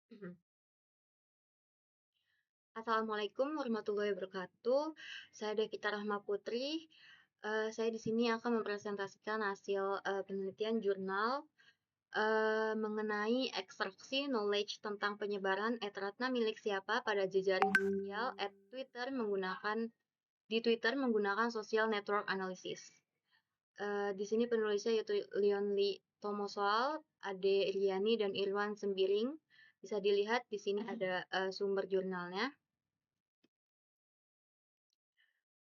Mhm. Assalamualaikum warahmatullahi wabarakatuh. Saya Devita Rahma Putri. Saya di sini akan mempresentasikan hasil penelitian jurnal mengenai ekstraksi knowledge tentang penyebaran ratna milik siapa pada jejaring sosial Twitter menggunakan social network analysis. Di sini penulisnya yaitu Leon Lee Tomosoal, Ade Riani, dan Irwan Sembiring. Bisa dilihat di sini ada sumber jurnalnya.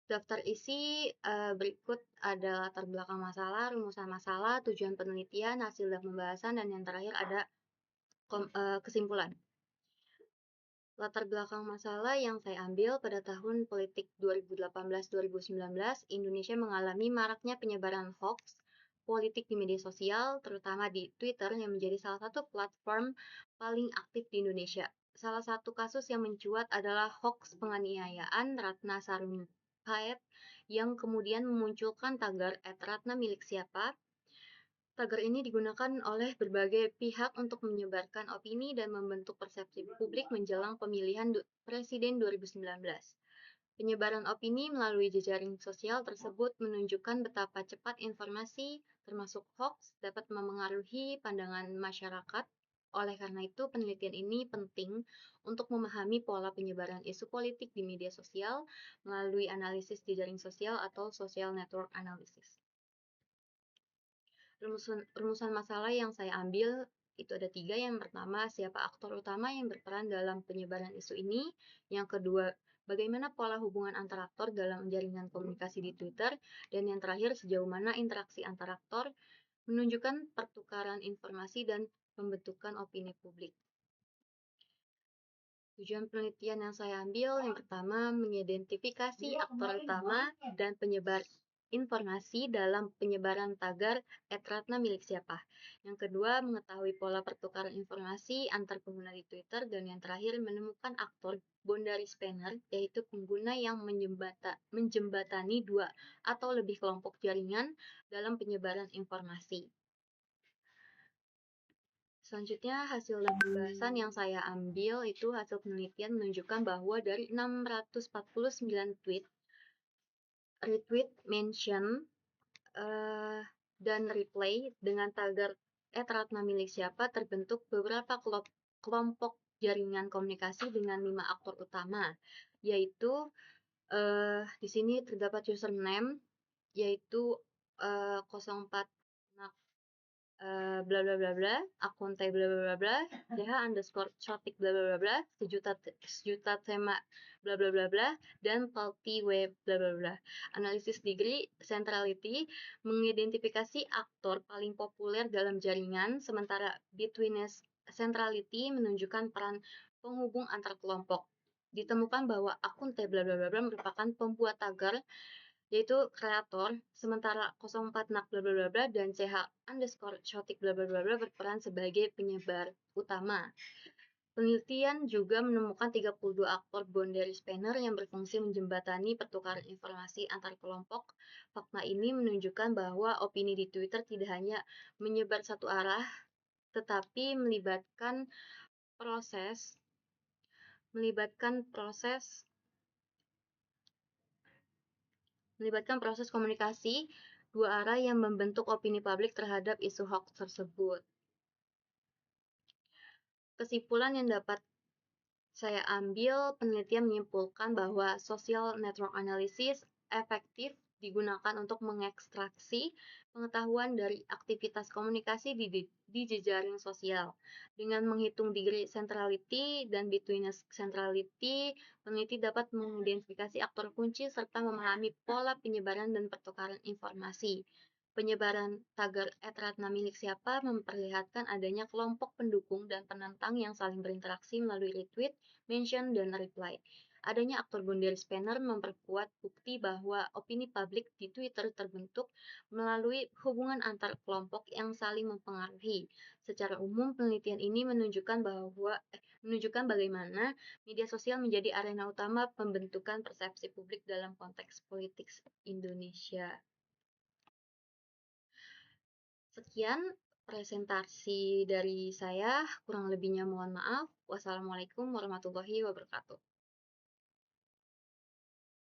Daftar isi berikut ada latar belakang masalah, rumusan masalah, tujuan penelitian, hasil dan pembahasan, dan yang terakhir ada kesimpulan. Latar belakang masalah yang saya ambil pada tahun politik 2018-2019, Indonesia mengalami maraknya penyebaran hoax politik di media sosial, terutama di Twitter yang menjadi salah satu platform paling aktif di Indonesia. Salah satu kasus yang mencuat adalah hoax penganiayaan Ratna Sarumpait yang kemudian memunculkan tagar @ratna milik siapa. Tagar ini digunakan oleh berbagai pihak untuk menyebarkan opini dan membentuk persepsi publik menjelang pemilihan presiden 2019. Penyebaran opini melalui jejaring sosial tersebut menunjukkan betapa cepat informasi, termasuk hoax, dapat memengaruhi pandangan masyarakat. Oleh karena itu, penelitian ini penting untuk memahami pola penyebaran isu politik di media sosial melalui analisis jejaring sosial atau social network analysis. Rumusan masalah yang saya ambil itu ada 3. Yang pertama, siapa aktor utama yang berperan dalam penyebaran isu ini. Yang kedua, bagaimana pola hubungan antar aktor dalam jaringan komunikasi di Twitter. Dan yang terakhir, sejauh mana interaksi antar aktor menunjukkan pertukaran informasi dan pembentukan opini publik. Tujuan penelitian yang saya ambil, yang pertama, mengidentifikasi aktor utama dan penyebar informasi dalam penyebaran tagar @ratna milik siapa. Yang kedua, mengetahui pola pertukaran informasi antar pengguna di Twitter. Dan yang terakhir, menemukan aktor boundary spanner, yaitu pengguna yang menjembatani 2 atau lebih kelompok jaringan dalam penyebaran informasi. Selanjutnya, hasil dan pembahasan yang saya ambil itu hasil penelitian menunjukkan bahwa dari 649 tweet, retweet, mention, dan replay dengan tagar @ratna milik siapa terbentuk beberapa kelompok jaringan komunikasi dengan 5 aktor utama, yaitu di sini terdapat username yaitu 04 bla bla bla bla, akun teh bla bla bla bla, ch_chotik bla bla bla bla, sejuta tema bla bla bla bla, dan multi web bla bla bla. Analisis degree centrality mengidentifikasi aktor paling populer dalam jaringan, sementara betweenness centrality menunjukkan peran penghubung antar kelompok. Ditemukan bahwa akun teh bla bla bla bla merupakan pembuat tagar, yaitu kreator, sementara 04 nak bla bla bla bla dan ch_chotik bla bla bla bla berperan sebagai penyebar utama. Penelitian juga menemukan 32 aktor boundary spanner yang berfungsi menjembatani pertukaran informasi antar kelompok. Fakta ini menunjukkan bahwa opini di Twitter tidak hanya menyebar satu arah, tetapi melibatkan proses komunikasi dua arah yang membentuk opini publik terhadap isu hoax tersebut. Kesimpulan yang dapat saya ambil, penelitian menyimpulkan bahwa social network analysis efektif digunakan untuk mengekstraksi pengetahuan dari aktivitas komunikasi di jejaring sosial. Dengan menghitung degree centrality dan betweenness centrality, peneliti dapat mengidentifikasi aktor kunci serta memahami pola penyebaran dan pertukaran informasi. Penyebaran tagar @ratna milik siapa memperlihatkan adanya kelompok pendukung dan penentang yang saling berinteraksi melalui retweet, mention, dan reply. Adanya aktor boundary spanner memperkuat bukti bahwa opini publik di Twitter terbentuk melalui hubungan antar kelompok yang saling mempengaruhi. Secara umum, penelitian ini menunjukkan bagaimana media sosial menjadi arena utama pembentukan persepsi publik dalam konteks politik Indonesia. Sekian presentasi dari saya, kurang lebihnya mohon maaf. Wassalamualaikum warahmatullahi wabarakatuh.